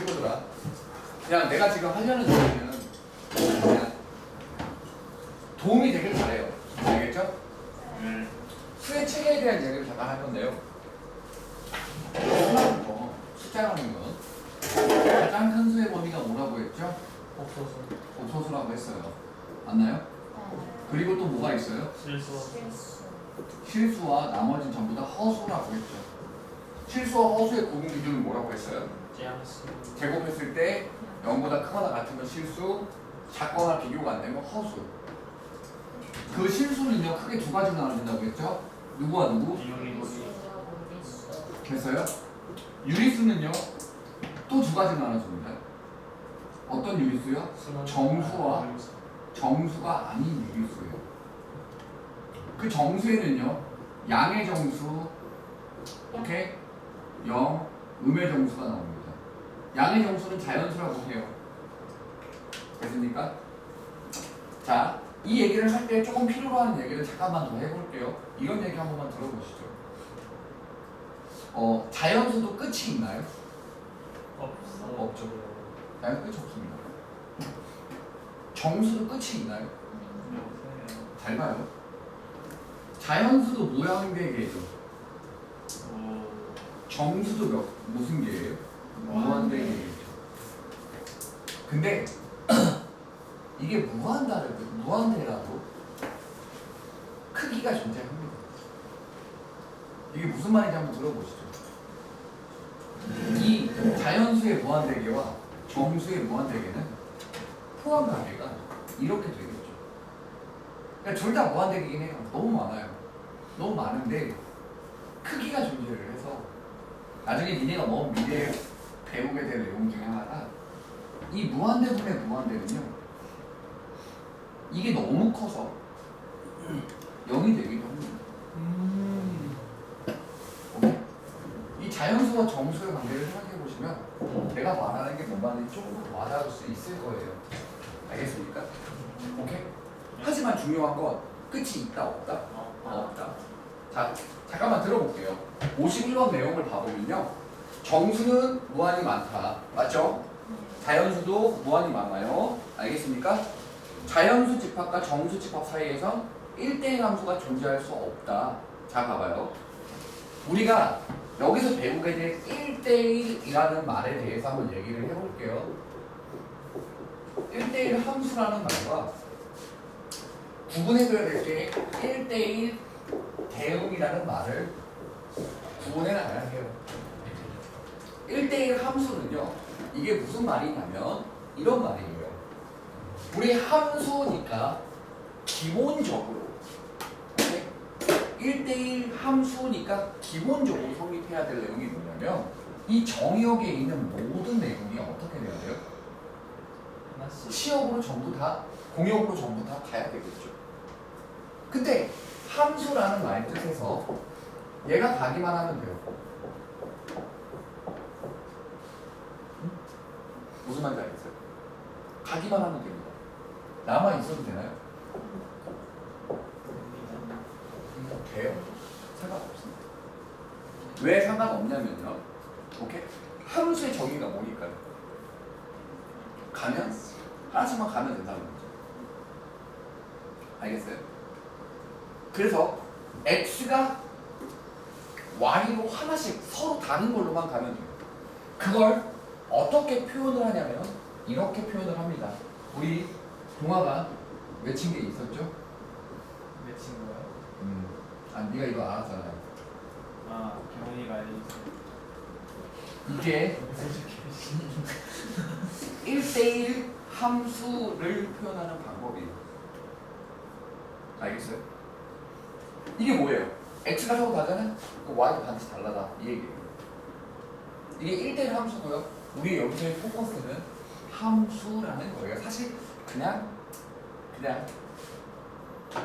친구들아. 그냥 내가 지금 하려는 얘기는 그냥 도움이 되길 바래요. 알겠죠? 수의 체계에 대한 얘기를 잠깐 할 건데요. 숫자라는 건 가장 큰 수의 범위가 뭐라고 했죠? 옥소수라고 했어요. 맞나요? 그리고 또 뭐가 있어요? 실수와 나머지는 전부 다 허수라고 했죠. 실수와 허수의 구분 기준은 뭐라고 했어요? 제곱했을 때 0보다 크거나 같으면 실수, 작거나 비교가 안 되면 허수. 그 실수는요 크게 두 가지로 나눠진다고 했죠? 누구와 누구? 됐어요? 유리수는요 또 두 가지로 나눠집니다. 어떤 유리수요? 정수와 정수가 아닌 유리수예요. 그 정수에는요 양의 정수, 오케이? 0, 음의 정수가 나옵니다. 양의 정수는 자연수라고 해요. 됐습니까? 자, 이 얘기를 할 때 조금 필요로 하는 얘기를 잠깐만 더 해볼게요. 이런 얘기 한 번만 들어보시죠. 자연수도 끝이 있나요? 없죠. 자연 끝이 없습니다. 정수도 끝이 있나요? 잘 봐요. 자연수도 모양계 개죠. 정수도 무슨 개예요? 무한대 개죠. 근데 이게 무한대라도 크기가 존재합니다. 이게 무슨 말인지 한번 들어보시죠. 이 자연수의 무한대개와 정수의 무한대개는 포함 관계가 이렇게 되겠죠. 그러니까 둘 다 무한대개긴 해요. 너무 많아요. 너무 많은데 크기가 존재를 해서 나중에 니네가 뭐 미래에 배우게 될 내용 중에 하나가 이 무한대분의 무한대는요 이게 너무 커서 0이 되기도 합니다. 이 자연수와 정수의 관계를 생각해 보시면 내가 말하는 게 뭔 말인지 조금 와닿을 수 있을 거예요. 알겠습니까? 오케이? 하지만 중요한 건 끝이 있다 없다? 없다. 자, 잠깐만 들어볼게요. 51번 내용을 봐보면요 정수는 무한히 많다. 맞죠? 자연수도 무한히 많아요. 알겠습니까? 자연수 집합과 정수 집합 사이에선 1대1 함수가 존재할 수 없다. 자, 봐봐요. 우리가 여기서 배우게 될 1대1이라는 말에 대해서 한번 얘기를 해볼게요. 1대1 함수라는 말과 구분해줘야 될 게 1대1 대응이라는 말을 구분해 나가야 해요. 1대1 함수는요, 이게 무슨 말이냐면 이런 말이에요. 우리 함수니까 기본적으로 1대1 함수니까 기본적으로 성립해야 될 내용이 뭐냐면 이 정의역에 있는 모든 내용이 어떻게 돼야 돼요? 시역으로 전부 다, 공역으로 전부 다 가야 되겠죠. 근데 함수라는 말 뜻에서 얘가 가기만 하면 돼요. 무슨 말인지 알겠어요? 가기만 하면 됩니다. 남아 있어도 되나요? 돼요. 상관없습니다. 왜 상관없냐면요. 오케이? 함수의 정의가 뭐니까요? 가면 하나씩만 가면 된다는 거죠. 알겠어요? 그래서 x가 y로 하나씩 서로 다른 걸로만 가면 돼요. 그걸 어떻게 표현을 하냐면 이렇게 표현을 합니다. 우리 동화가 외친 게 있었죠? 외친 거요? 네가 이거 알았잖아요. 경훈이가 알려줬어요. 이게 1대1 함수를 표현하는 방법이에요. 알겠어요? 이게 뭐예요? x가 서로 다르잖아요? y도 반드시 달라다. 이 얘기예요. 이게 1대1 함수고요. 우리 여기서의 포커스는 함수라는 거예요. 사실 그냥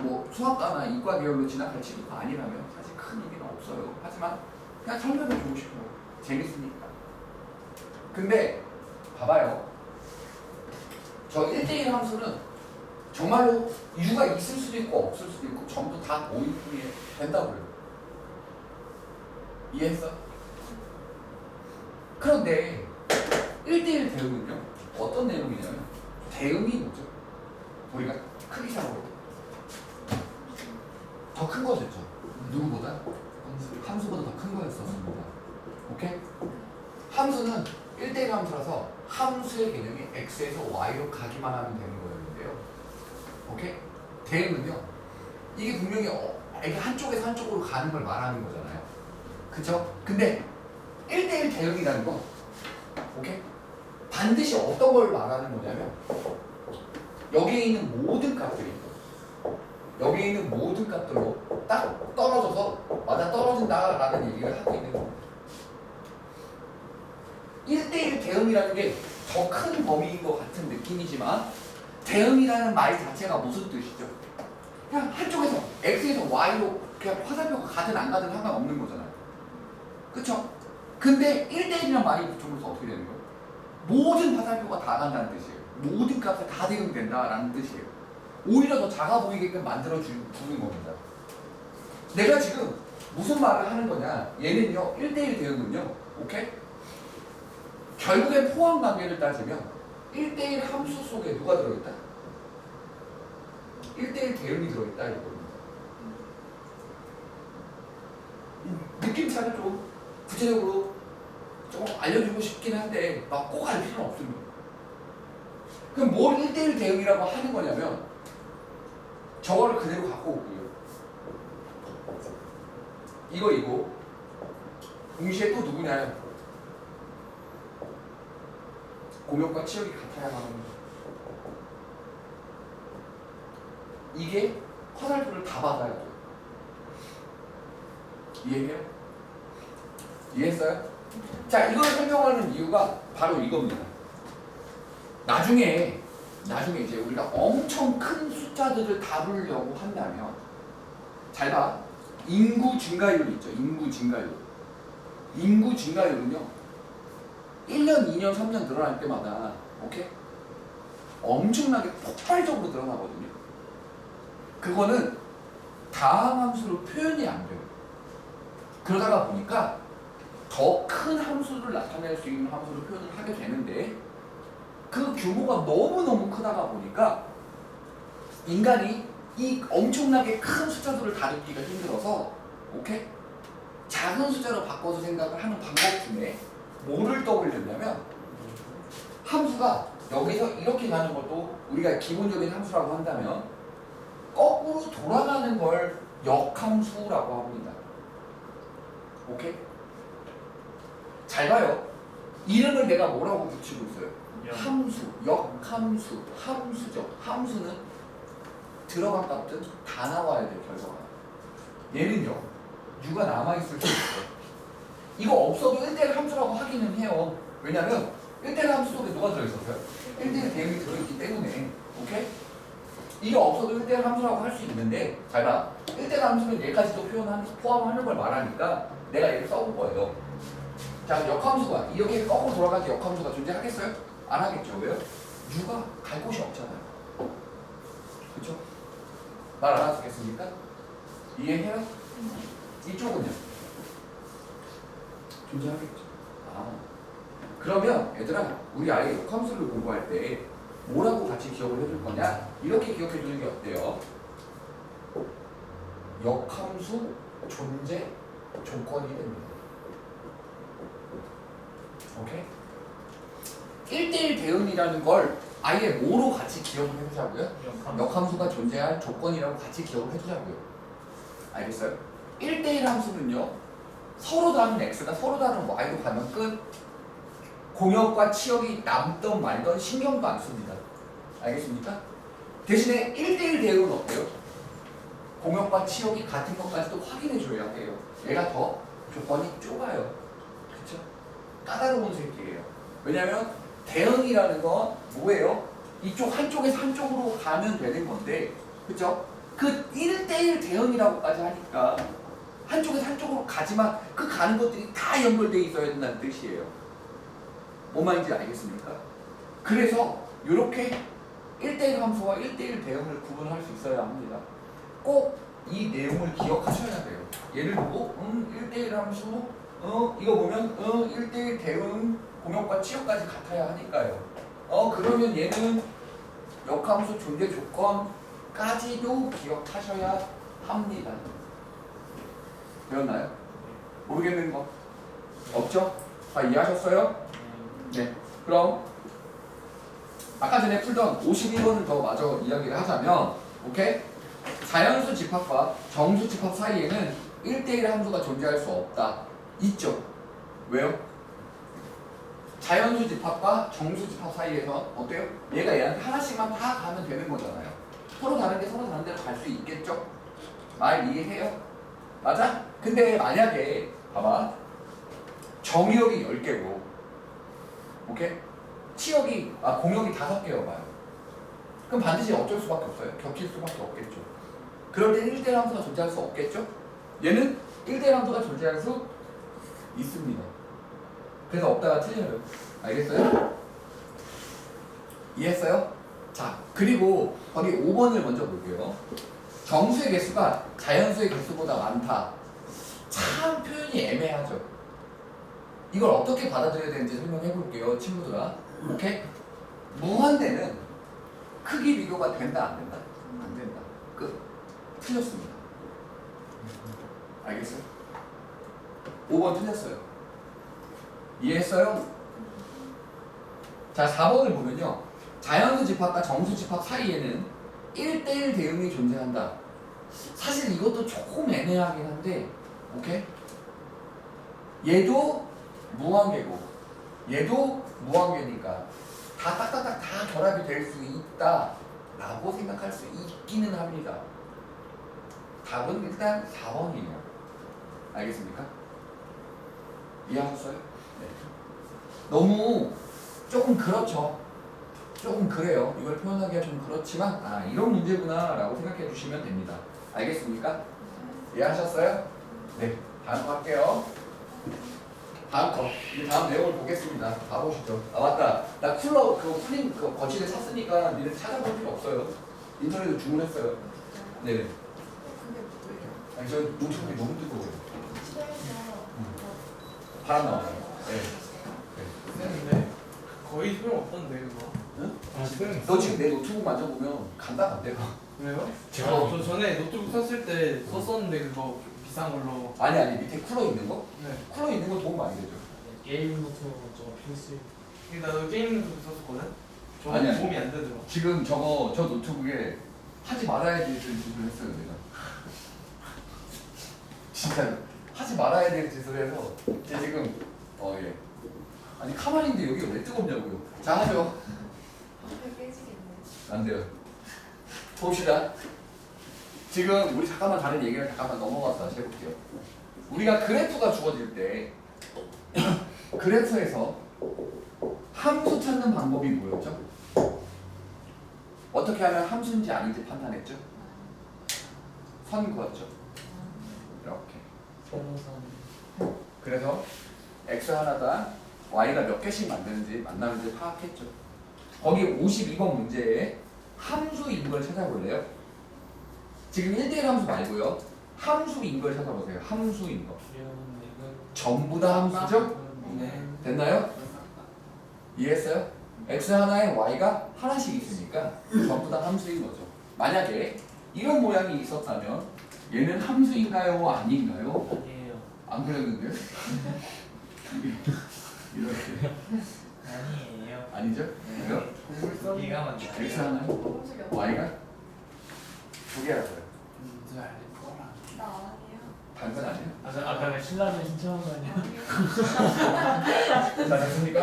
뭐 수학과나 이과 계열로 진학할 친구가 아니라면 사실 큰 의미는 없어요. 하지만 그냥 설명해주고 싶어요. 재밌으니까. 근데 봐봐요. 저 1대1 함수는 정말로 U가 있을 수도 있고 없을 수도 있고 전부 다 모일 뿐이에요. 된다고요. 이해했어? 그런데 1대1 대응은요 어떤 내용이냐면 대응이 뭐죠? 우리가 크기상으로 더 큰 거였죠. 누구보다? 함수보다 더 큰 거였었습니다. 오케이? 함수는 1대1 함수라서 함수의 개념이 x에서 y로 가기만 하면 되는 거였는데요. 오케이? 대응은요 이게 분명히 이게 한쪽에서 한쪽으로 가는 걸 말하는 거잖아요. 그쵸? 근데 1대1 대응이라는 건 오케이? 반드시 어떤 걸 말하는 거냐면 여기에 있는 모든 값들로 딱 떨어져서 맞아 떨어진다라는 얘기를 하고 있는 겁니다. 1대1 대응이라는 게 더 큰 범위인 것 같은 느낌이지만 대응이라는 말 자체가 무슨 뜻이죠? 그냥 한쪽에서 x에서 y로 그냥 화살표가 가든 안 가든 상관없는 거잖아요. 그쵸? 근데 1대1이란 말이 붙으면서 어떻게 되는 거예요? 모든 화살표가 다 간다는 뜻이에요. 모든 값에 다 대응된다라는 뜻이에요. 오히려 더 작아 보이게끔 만들어주는 겁니다. 내가 지금 무슨 말을 하는 거냐? 얘는요 1대1 대응은요 오케이? 결국엔 포함 관계를 따지면 1대1 함수 속에 누가 들어있다? 1대1 대응이 들어있다 이겁니다. 느낌차를 좀 구체적으로 좀 알려주고 싶긴 한데 막 꼭 알 필요는 없습니다. 그럼 뭘 1대1 대응이라고 하는 거냐면 저거를 그대로 갖고 오고요. 이거 동시에 또 누구냐요? 공역과 치역이 같아야 하는 거죠. 이게 화살표를 다 받아야 돼요. 이해해요? 이해했어요? 자, 이걸 설명하는 이유가 바로 이겁니다. 나중에 이제 우리가 엄청 큰 숫자들을 다루려고 한다면 잘 봐. 인구 증가율 있죠. 인구 증가율은요 1년, 2년, 3년 늘어날 때마다 오케이? 엄청나게 폭발적으로 늘어나거든요. 그거는 다항 함수로 표현이 안 돼요. 그러다가 보니까 더 큰 함수를 나타낼 수 있는 함수로 표현을 하게 되는데 그 규모가 너무너무 크다가 보니까 인간이 이 엄청나게 큰 숫자들을 다루기가 힘들어서 오케이? 작은 숫자로 바꿔서 생각을 하는 방법 중에 뭐를 떠올렸냐면 함수가 여기서 이렇게 가는 것도 우리가 기본적인 함수라고 한다면 거꾸로 돌아가는 걸 역함수라고 합니다. 오케이? 잘 봐요. 이름을 내가 뭐라고 붙이고 있어요? 함수, 역함수, 함수죠. 함수는 들어간 값은 다 나와야 돼요, 결과가. 얘는요, U가 남아있을 수 있어요. 이거 없어도 1대1 함수라고 하기는 해요. 왜냐면 1대1 함수 속에 누가 들어있었어요? 1대1 대응이 들어있기 때문에. 오케이? 이게 없어도 1대1 함수라고 할 수 있는데 잘 봐. 1대1 함수는 얘까지도 포함하는 걸 말하니까 내가 얘를 써본 거예요. 자, 역함수가 이렇게 거꾸로 돌아갈 때 역함수가 존재하겠어요? 안 하겠죠. 왜요? U가 갈 곳이 없잖아요. 그쵸? 말 안 하시겠습니까? 이해해요? 이쪽은요? 존재하겠죠. 그러면 얘들아 우리 아예 역함수를 공부할 때 뭐라고 같이 기억을 해줄 거냐? 이렇게 기억해 주는 게 어때요? 역함수 존재 조건이 됩니다. 오케이? 1대1 대응이라는 걸 아예 뭐로 같이 기억을 해주자고요? 역함수가 존재할 조건이라고 같이 기억을 해주자고요. 알겠어요? 1대1 함수는요 서로 다른 x가 서로 다른 y로 가면 끝. 공역과 치역이 남던 말던 신경도 안 씁니다. 알겠습니까? 대신에 1대1 대응은 어때요? 공역과 치역이 같은 것까지도 확인해 줘야 해요. 얘가 더 조건이 좁아요. 그쵸? 까다로운 새끼예요. 왜냐면 대응이라는 건 뭐예요? 이쪽 한쪽에서 한쪽으로 가면 되는 건데 그쵸? 그 1대1 대응이라고까지 하니까 한쪽에서 한쪽으로 가지만 그 가는 것들이 다 연결되어 있어야 된다는 뜻이에요. 뭔 말인지 알겠습니까? 그래서 이렇게 1대1 함수와 1대1 대응을 구분할 수 있어야 합니다. 꼭 이 내용을 기억하셔야 돼요. 예를 들고 1대1 함수 이거 보면 1대1 대응 공역과 치역까지 같아야 하니까요. 그러면 얘는 역함수 존재 조건까지도 기억하셔야 합니다. 배웠나요? 모르겠는 거 없죠? 다 이해하셨어요? 네. 그럼 아까 전에 풀던 51번을 더 마저 이야기를 하자면, 오케이? 자연수 집합과 정수 집합 사이에는 1대1 함수가 존재할 수 없다. 있죠? 왜요? 자연수 집합과 정수 집합 사이에서 어때요? 얘가 얘한테 하나씩만 다 가면 되는 거잖아요. 서로 다른데 서로 다른 데로 갈 수 있겠죠? 말 이해해요? 맞아? 근데 만약에 봐봐, 정의역이 10개고, 오케이? 치역이 공역이 5개여 봐요. 그럼 반드시 어쩔 수밖에 없어요. 겹칠 수밖에 없겠죠. 그럴 때 1대1 함수가 존재할 수 없겠죠? 얘는 1대1 함수가 존재할 수 있습니다. 그래서 없다가 틀려요. 알겠어요? 이해했어요? 자, 그리고 거기 5번을 먼저 볼게요. 정수의 개수가 자연수의 개수보다 많다. 참 표현이 애매하죠. 이걸 어떻게 받아들여야 되는지 설명해 볼게요, 친구들아. 오케이? 무한대는 크기 비교가 된다, 안 된다? 안 된다. 끝. 틀렸습니다. 알겠어요? 5번 틀렸어요. 이해했어요? 자, 4번을 보면요. 자연수 집합과 정수 집합 사이에는 1대1 대응이 존재한다. 사실 이것도 조금 애매하긴 한데, 오케이? 얘도 무한계고, 얘도 무한계니까 다 딱딱딱 다 결합이 될 수 있다 라고 생각할 수 있기는 합니다. 답은 일단 4번이에요. 알겠습니까? 이해하셨어요? 네. 너무 조금 그렇죠. 조금 그래요. 이걸 표현하기가 좀 그렇지만 이런 문제구나 라고 생각해 주시면 됩니다. 알겠습니까? 이해하셨어요? 네. 다음 거 할게요. 다음 거. 이제 다음 내용을 보겠습니다. 가보시죠. 맞다. 나 쿨러 쿨링 거치대 샀으니까 니네 찾아볼 필요 없어요. 인터넷에 주문했어요. 네네. 아니 저 노트북이 너무 뜨거워요. 바람 나와요. 네. 근데 거의 소용 없던데 그거. 응? 소용 너 지금 내 노트북 만져보면 간다 안 돼요? 왜요? 제가 저 전에 노트북 샀을 때 썼었는데 그거 비싼 걸로. 아니 밑에 쿨러 있는 거? 네. 쿨러 있는 거 도움 많이 되죠. 게임 노트북은 좀 필수. 근데 나도 게임 노트북 썼었거든. 저 아니야. 도움이 안 되더라고. 지금 저 노트북에 하지 말아야 될 짓을 했어요 내가. 진짜 하지 말아야 될 짓을 해서 제 지금 예. 아니 가만히인데 여기가 왜 뜨겁냐고요. 자 하죠. 안 돼요. 봅시다. 지금 우리 잠깐만 다른 얘기를 잠깐만 넘어가서 다시 해볼게요. 우리가 그래프가 주어질 때 그래프에서 함수 찾는 방법이 뭐였죠? 어떻게 하면 함수인지 아닌지 판단했죠? 선 그었죠? 이렇게. 그래서 x 하나당 y가 몇 개씩 만나는지 파악했죠. 거기 52번 문제에 함수인 걸 찾아볼래요? 지금 1대1 함수 말고요. 함수인 걸 찾아보세요. 함수인 거. 전부 다 함수죠? 네. 됐나요? 이해했어요? x 하나에 y가 하나씩 있으니까 전부 다 함수인 거죠. 만약에 이런 모양이 있었다면 얘는 함수인가요? 아닌가요? 아니에요. 안 그랬는데요? 이렇게 아니에요. 아니죠? 왜요? 기가 막혀. x 하나에 y가 두 개라고요. 뭔지 알 거라. 나 아니야. 당근 아니에요? 아까 신라면 신청한 거 아니야? 자 됐습니까?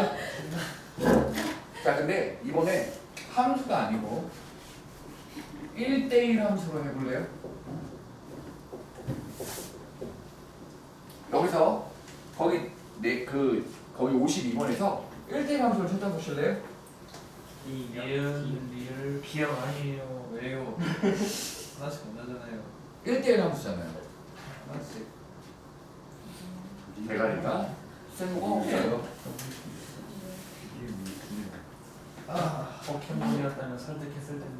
자 근데 이번에 함수가 아니고 1대1 함수로 해볼래요? 여기서 거기 거기 52번에서 1대1 함수를 찾아보실래요? 리을 기억 아니에요. 왜요? 하나씩 만나잖아요. 1대1 함수잖아요. 하나씩. 대가리가 쓸모가 없어요. 포켓몬이었다면 설득했을 텐데.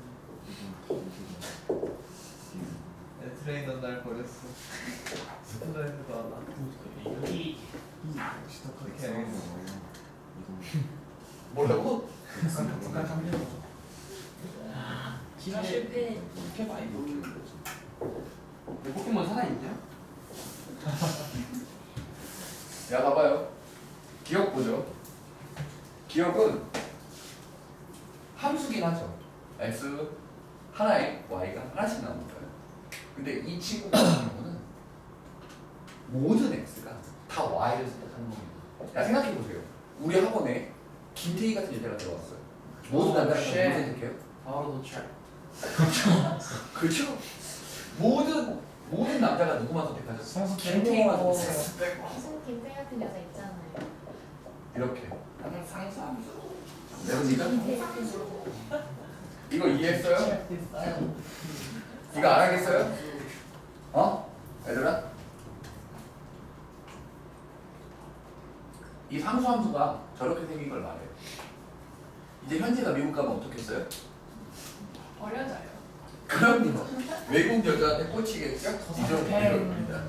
내 트레이너 날 버렸어. 스트레이너도 알아. 여기 그렇게 알겠어. 뭐라고? 약간 감기는 거죠. 기사 실패. 이렇게 많이 먹히는 거지. 근데 포켓몬 살아있냐? 야 봐봐요. 기억 보죠. 기억은 함수긴 하죠. x 하나에 y가 하나씩 나오니까요. 근데 이 친구 같은 경우는 모든 x가 다 y를 선택하는 겁니다. 야 생각해 보세요. 우리 학원에 김태희 같은 여자가 들어왔어요. 모든 남자가 누구 선택해요? 바로 도착. 그렇죠? 모든 남자가 누구만 선택하죠? 선수 김태희만 빼고. 선택해요. 무슨 김태 같은 여자 있잖아요. 이렇게. 나는 상수함수. 내가 김태 같은 여자. 이거 이해했어요? 이거 안 하겠어요? 어? 얘들아? 이 상수함수가 저렇게 생긴 걸 말해요. 이제 현재가 미국 가면 어떻겠어요? 어려져요. 그럼요. 외국 여자한테 꽂히겠죠? 이겁니다.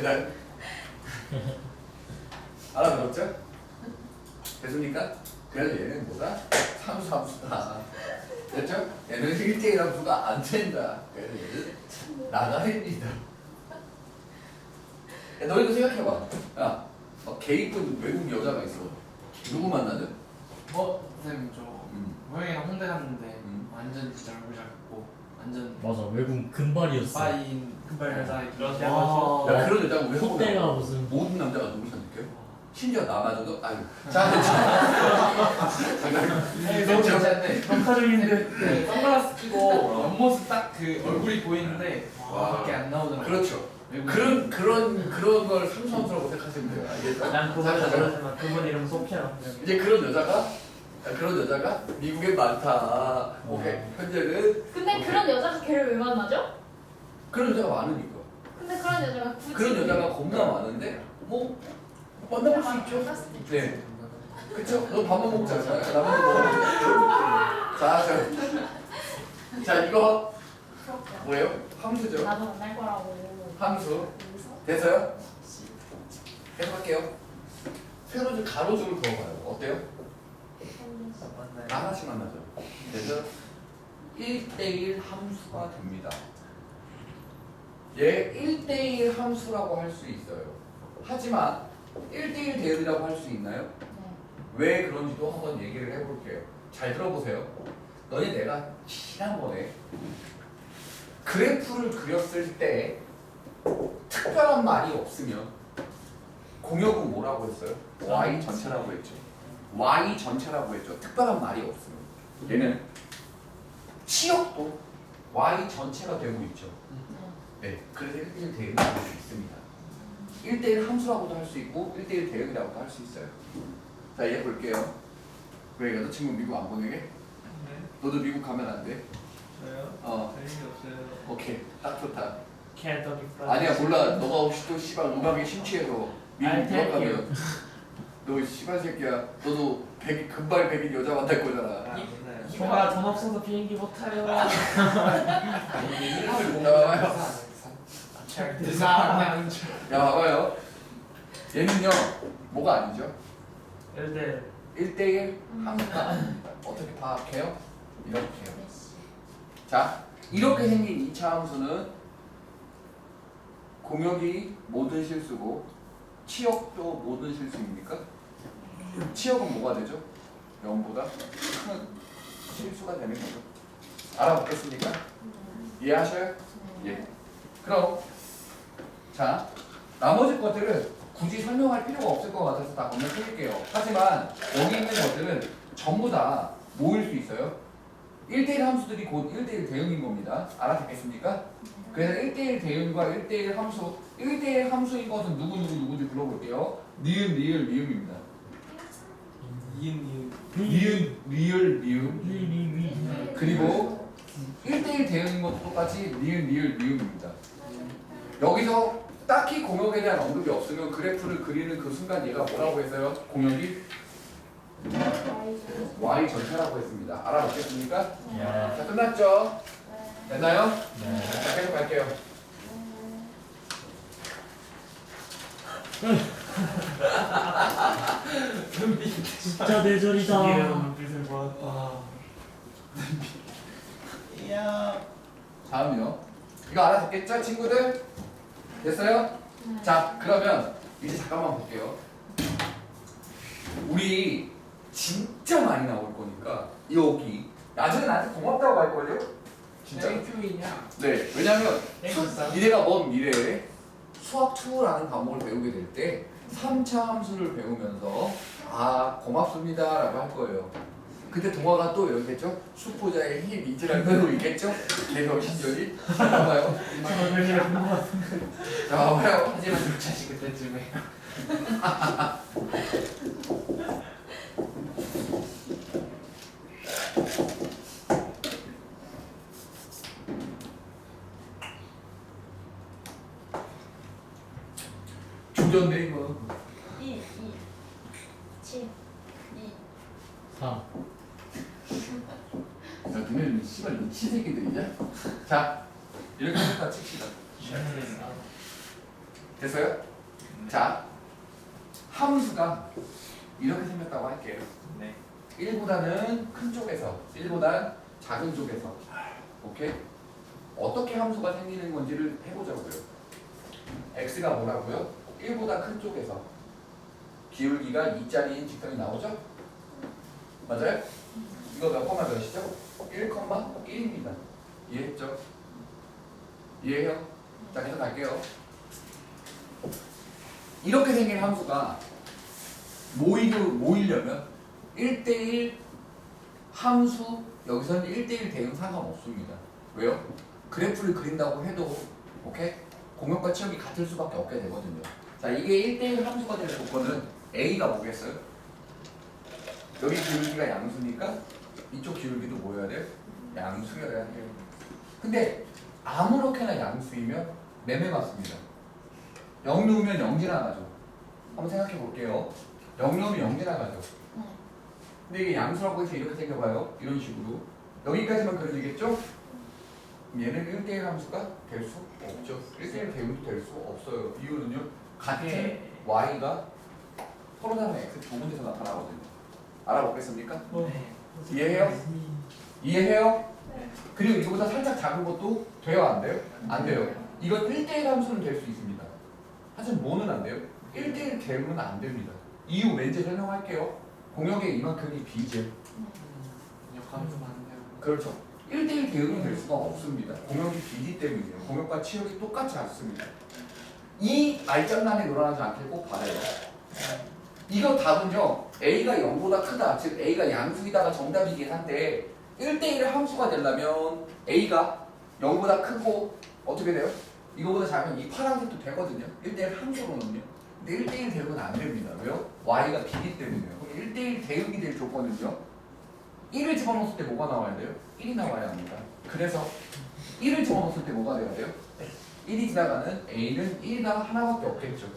난 알아들었죠? 됐습니까? 그래서 얘는 뭐다? 상수함수다. 됐죠? 얘는 1대1 함수가 안 된다. 그래서 얘는 나가입니다. 야, 너희도 생각해봐. 야, 개이쁜 외국 여자가 있어. 누구 만나든? 선생님 저 고양이랑 홍대 갔는데 완전 진짜 얼굴 작고 완전 맞아 외국 금발이었어. 빠인 금발 여자 이런 와. 야, 그런 여자가 왜 콧대가 하고 무슨 모든 남자가 누구 선택해요? 심지어 나마저도 아유. 자, 너무 괜찮네. 평가적인데. 네, 선글라스 끼고 옆모습 딱 그 얼굴이 보이는데 와. 밖에 안 나오더라고요. 그렇죠. 외국인. 그런 걸 상수함수라고 생각하시면 돼요. 알겠죠? 난 그건 자, 모르지만 그분 이름 소피아. 이제 그런 여자가 미국에 많다. 오케이. 현재는 근데 그런 여자가 걔를 왜 만나죠? 그런 여자가 많으니까. 근데 그런 여자가 굳이 그런 여자가 겁나 많은데 뭐 만나볼 수 있죠. 만났을 때 네. 그쵸? 너 밥만 먹자. 자, 라면도 먹어. 자, 이거 부럽다. 뭐예요? 함수죠. 나도 만날 거라고. 함수. 여기서? 됐어요? 계속할게요. 세로줄 가로줄을 그어봐요. 어때요? 맞나요? 하나씩 만나죠. 그래서 1대1 함수가 됩니다. 얘 1대1 함수라고 할 수 있어요. 하지만 1대1 대응이라고 할 수 있나요? 네. 왜 그런지도 한번 얘기를 해볼게요. 잘 들어보세요. 너희 내가 지난번에 그래프를 그렸을 때 특별한 말이 없으면 공역은 뭐라고 했어요? y 전체라고 했죠. y 전체라고 했죠. 특별한 말이 없으면 얘는 치역도 y 전체가 되고 있죠. 네, 그래서 1대1 대응을 할 수 있습니다. 1대1 함수라고도 할 수 있고 1대1 대응이라고도 할 수 있어요. 자, 이제 볼게요. 왜 여자친구 미국 안 보내게? 네. 너도 미국 가면 안 돼? 저요? 어, 할 일이 없어요. 오케이. 딱 좋다. 캔터기 프라이드. 아니야, 몰라. 너가 혹시 또 씨발 음악에 심취해서 미국 I'll take 들어가면 너 씨발 새끼야. 너도 금발 백인 여자 만날 거잖아. 형아 돈 없어서 비행기 못 타요. 야, 봐봐요. 얘는요, 뭐가 아니죠? 1대 1대1 함수가 아닙니다. 어떻게 파악해요? 이렇게요. 네. 자, 이렇게 생긴 2차 함수는 공역이 모든 실수고 치역도 모든 실수입니까? 치역은 뭐가 되죠? 0보다 큰 실수가 되는 거죠. 알아보겠습니까? 이해하셔요? 예. 그럼 자, 나머지 것들은 굳이 설명할 필요가 없을 것 같아서 다 건너뛸게요. 하지만 여기 있는 것들은 전부 다 모일 수 있어요. 1대1 함수들이 곧 1대1 대응인 겁니다. 알아듣겠습니까? 그래서 1대1 대응과 1대1 함수, 1대1 함수인 것은 누구인지 불러볼게요. 니은, 리을, 미음입니다. 이은 니은, 리을, 미음. 그리고 1대1 대응인 것도 똑같이 니은, 리을, 미음입니다. 여기서 딱히 공역에 대한 언급이 없으면 그래프를 그리는 그 순간 얘가 뭐라고 했어요? 공역이 y 전체라고 했습니다. 알아듣겠습니까? 자, 끝났죠? 됐나요? 자, 계속 갈게요. 눈빛 진짜 대절이다. 이해로운 눈빛을 보았다. 이야. 다음이요. 이거 알아듣겠죠, 친구들? 됐어요? 네. 자, 그러면 이제 잠깐만 볼게요. 우리 진짜 많이 나올 거니까 여기 나중에 나한테 고맙다고 할걸요? 진짜? 땡큐이냐? 네, 왜냐면 땡큐. 미래가 먼 미래에 수학 2라는 과목을 배우게 될 때 3차 함수를 배우면서 아 고맙습니다 라고 할 거예요. 그때 동화가 또 이러겠죠? 수포자의 힘 이지랄 배우고 있겠죠? 개성 시절이 봐봐요. 저는 궁금한. 자 봐봐요. 하지만 조차시 그때쯤에. 조졌네 이거. 2, 2, 7, 2. 3. 야 너네는 씨발 미친 새끼들이냐? 자 이렇게 해서 칩시다. 됐어요? 자 함수가 이렇게 생겼다고 할게요. 네. 1보다는 큰 쪽에서 1보다 작은 쪽에서 오케이? 어떻게 함수가 생기는 건지를 해보자고요. x가 뭐라고요? 1보다 큰 쪽에서 기울기가 2짜리인 직선이 나오죠? 맞아요? 이거 몇 콤마 몇이죠? 1,1입니다. 이해했죠? 이해해요? 자 계속 갈게요. 이렇게 생긴 함수가 모이려면 1대1 함수 여기서는 1대1 대응 상관없습니다. 왜요? 그래프를 그린다고 해도 오케이? 공역과 치역이 같을 수밖에 없게 되거든요. 자 이게 1대1 함수가 될 조건은 A가 뭐겠어요? 여기 기울기가 양수니까 이쪽 기울기도 뭐여야 돼요? 양수여야 돼요. 근데 아무렇게나 양수이면 매매 맞습니다. 0 넣으면 0 지나가죠. 한번 생각해 볼게요. 0 넣으면 0 지나가죠. 네. 근데 이게 양수라고 해서 이렇게 생겨봐요. 이런 식으로. 여기까지만 그려지겠죠? 그럼 얘는 1대1 함수가 될 수 없죠. 1대1 대응도 될 수 없어요. 이유는요. 같은 네. y가 서로 다른 x 두 군데서 나타나거든요. 알아보겠습니까? 네. 이해해요? 이해해요? 네. 그리고 이거보다 살짝 작은 것도 돼요? 안 돼요? 안 돼요. 이건 1대1 함수는 될 수 있습니다. 하지만 뭐는 안 돼요? 1대1 대응은 안 됩니다. 이유 왠지 설명할게요. 공역의 이만큼이 b죠. 역할을 좀 하는데요. 그렇죠. 1대1 대응이 될 수가 없습니다. 공역이 b이기 때문이에요. 공역과 치역이 똑같지 않습니다. 이 말장난에 놀아나지 않길 꼭 바라요. 이거 답은요. A가 0보다 크다. 즉 A가 양수이다가 정답이긴 한데 1대1 함수가 되려면 A가 0보다 크고 어떻게 돼요? 이거보다 작으면 이 파란색도 되거든요. 1대1 함수로는요. 근데 1대1 대응은 안 됩니다. 왜요? Y가 B이기 때문이에요. 그럼 1대1 대응이 될 조건은요. 1을 집어넣었을 때 뭐가 나와야 돼요? 1이 나와야 합니다. 그래서 1을 집어넣었을 때 뭐가 돼야 돼요? 1이 지나가는 A는 1이나 하나밖에 없겠죠.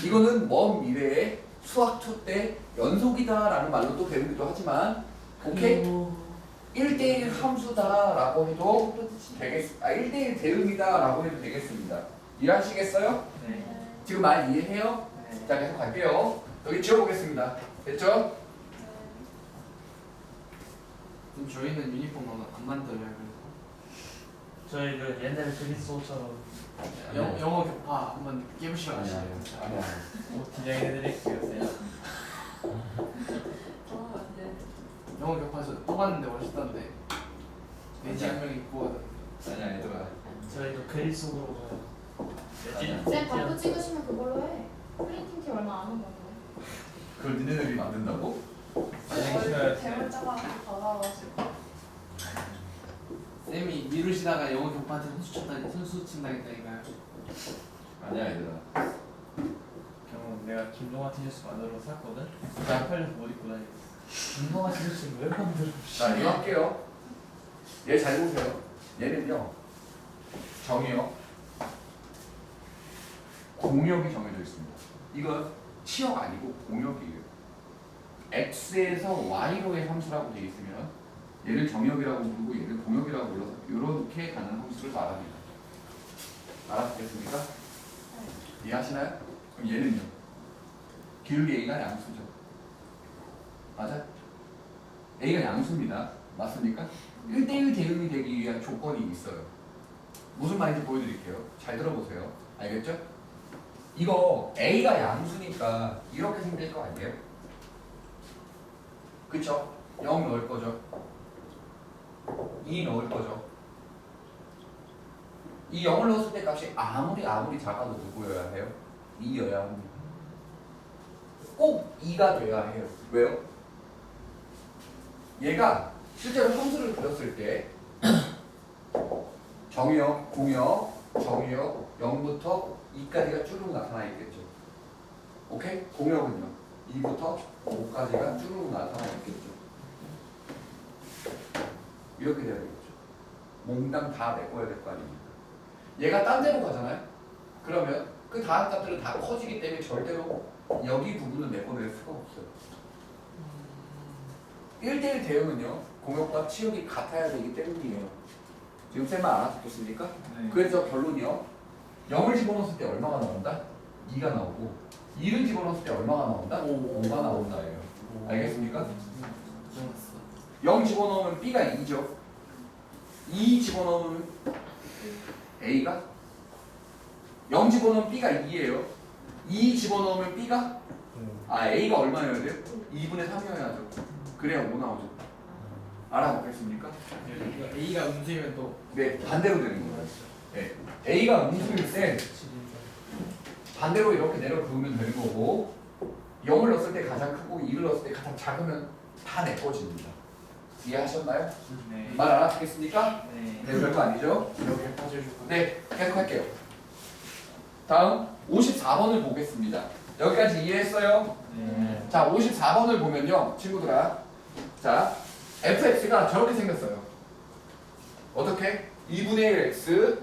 이거는 먼 미래에 수학 2 때 연속이다라는 말로 또 배우기도 하지만 오케이? 1대1 함수다라고 해도 되겠습니다. 1대1 대응이다라고 해도 되겠습니다. 이해하시겠어요? 네. 지금 말 이해해요? 네. 자 계속 갈게요. 여기 지워보겠습니다. 됐죠? 그럼 저희는 유니폼 안 만들어요. 그래서 저희는 옛날 그리스어처럼 영어 교파 한번 깨보시면 아시죠? 아니야. 디자인해드릴게요. 영어 교파에서 또 봤는데 멋있던데. 돼지 한 명 있고 아니야 얘들아. 저희도 그리스어로 가요. 아니야. 쌤 발표 찍으시면 그걸로 해. 프린팅 티 얼마 안 한 건데. 그걸 니네들이 만든다고? 대물 짜가지고 받아가지고. 쌤이 미루시다가 영어 교파한테 선수 친다니까요. 아니야 얘들아. 경우 내가 김동아 티셔츠 만들어 샀거든. 나 팔려서 못 입고 다니고. 김동아 티셔츠를 왜 만들어? 자 이거 할게요. 얘 잘 보세요. 얘는요. 정의요. 공역이 정해져 있습니다. 이건 치역 아니고 공역이에요. x에서 y로의 함수라고 되어 있으면 얘를 정역이라고 부르고 얘를 공역이라고 불러서 이렇게 가는 함수를 말합니다. 알아듣겠습니까? 이해하시나요? 그럼 얘는요. 기울기 a가 양수죠. 맞아? A가 양수입니다. 맞습니까? 1대1 대응이 되기 위한 조건이 있어요. 무슨 말인지 보여드릴게요. 잘 들어보세요. 알겠죠? 이거 A가 양수니까 이렇게 생길 거 아니에요? 그쵸? 0 넣을 거죠. 2 넣을 거죠. 이 0을 넣었을 때 값이 아무리 작아도 누구여야 해요? 2여야 합니다. 꼭 2가 돼야 해요. 왜요? 얘가 실제로 함수를 그렸을 때 정의역, 공역, 정의역 0부터 2까지가 쭈르륵 나타나 있겠죠. 오케이? 공역은요. 2부터 5까지가 쭈르륵 나타나 있겠죠. 이렇게 돼야 되겠죠. 몽땅 다 메꿔야 될 거 아닙니까? 얘가 딴 데로 가잖아요? 그러면 그 다음 값들은 다 커지기 때문에 절대로 여기 부분은 메꿔낼 수가 없어요. 1대1 대응은요. 공역과 치역이 같아야 되기 때문이에요. 지금 쌤만 알아듣겠습니까? 네. 그래서 결론이요. 0을 집어넣었을 때 얼마가 나온다? 2가 나오고 2를 집어넣었을 때 얼마가 나온다? 5가 나온다예요. 알겠습니까? 0 집어넣으면 B가 2죠. 2 집어넣으면 A가 0 집어넣으면 B가 2예요. 2 집어넣으면 B가 A가 얼마여야 돼요? 2분의 3이어야죠. 그래야 5 나오죠. 알아보겠습니까? 이거 A가 음수이면 또 네, 반대로 되는 거예요. 네. A가 음수일 때 반대로 이렇게 내려 그으면 되는 거고 0을 넣었을 때 가장 크고 2를 넣었을 때 가장 작으면 다 내꺼집니다. 이해하셨나요? 네. 말 알아듣겠습니까? 네. 네, 별거 아니죠? 이렇게 빠져주고 네, 계속 할게요. 다음 54번을 보겠습니다. 여기까지 이해했어요? 네. 자, 54번을 보면요, 친구들아. 자, fx가 저렇게 생겼어요. 어떻게? 2분의 1 x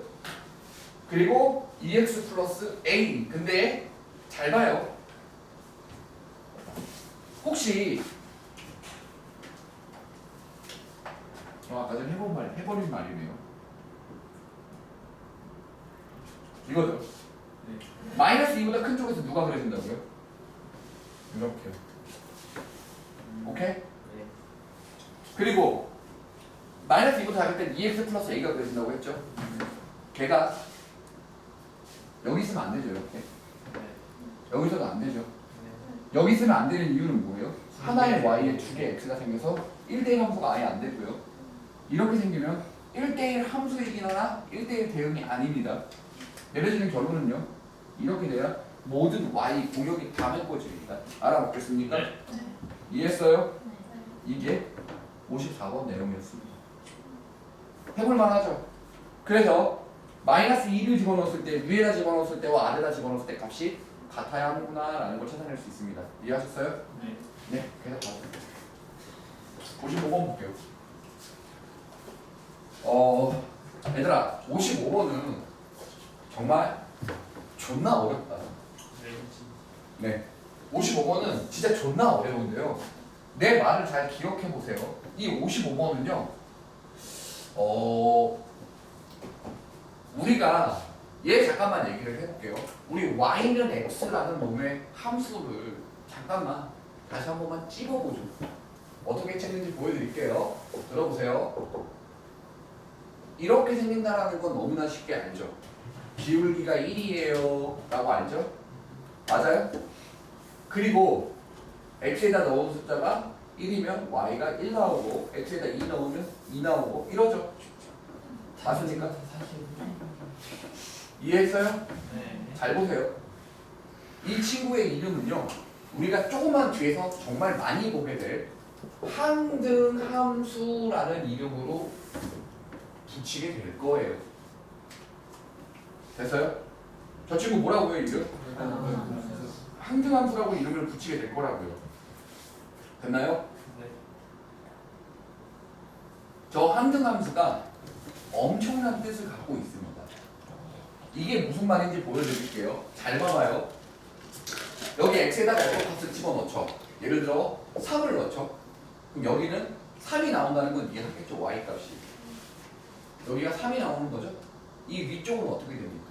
그리고 2x 플러스 a. 근데 잘 봐요. 혹시 아까 전에 해버린 말이네요. 이거죠. 네. 마이너스 2보다 큰 쪽에서 누가 그려진다고요? 이렇게. 오케이? 네. 그리고 마이너스 2보다 작을 땐 2x 플러스 a가 그려진다고 했죠? 걔가 여기 있으면 안 되죠, 이렇게. 네. 여기서도 안 되죠. 네. 여기 있으면 안 되는 이유는 뭐예요? 하나의 y에 두 개의 x가 생겨서 1대1 함수가 아예 안 되고요. 이렇게 생기면 1대1 함수이긴 하나 1대1 대응이 아닙니다. 내려지는 결론은요. 이렇게 돼야 모든 y 공역이 다 메꿔집니다. 알아먹겠습니까? 네. 이해했어요? 이게 54번 내용이었습니다. 해볼만 하죠? 그래서 마이너스 2를 집어넣었을 때 위에다 집어넣었을 때와 아래다 집어넣었을 때 값이 같아야 하는구나 라는 걸 찾아낼 수 있습니다. 이해하셨어요? 네. 네, 계속 봐요. 55번 볼게요. 얘들아, 55번은 정말 존나 어렵다. 네, 55번은 진짜 존나 어려운데요. 내 말을 잘 기억해 보세요. 이 55번은요, 우리가 얘 잠깐만 얘기를 해볼게요. 우리 y는 x라는 놈의 함수를 잠깐만 다시 한 번만 찍어보죠. 어떻게 찍는지 보여드릴게요. 들어보세요. 이렇게 생긴다라는 건 너무나 쉽게 알죠. 기울기가 1이에요 라고 알죠? 맞아요? 그리고 x에다 넣은 숫자가 1이면 y가 1 나오고 x에다 2 넣으면 2 나오고 이러죠. 맞습니까? 이해했어요? 네. 잘 보세요. 이 친구의 이름은요, 우리가 조금만 뒤에서 정말 많이 보게 될 항등함수라는 이름으로 붙이게 될 거예요. 됐어요? 저 친구 뭐라고요, 이름? 항등함수라고 이름을 붙이게 될 거라고요. 됐나요? 네. 저 항등함수가 엄청난 뜻을 갖고 있습니다. 이게 무슨 말인지 보여드릴게요. 잘 봐봐요. 여기 x에다가 f값을 집어넣죠. 예를 들어 3을 넣죠. 그럼 여기는 3이 나온다는 건 이해하겠죠? y값이. 여기가 3이 나오는 거죠. 이 위쪽은 어떻게 됩니까?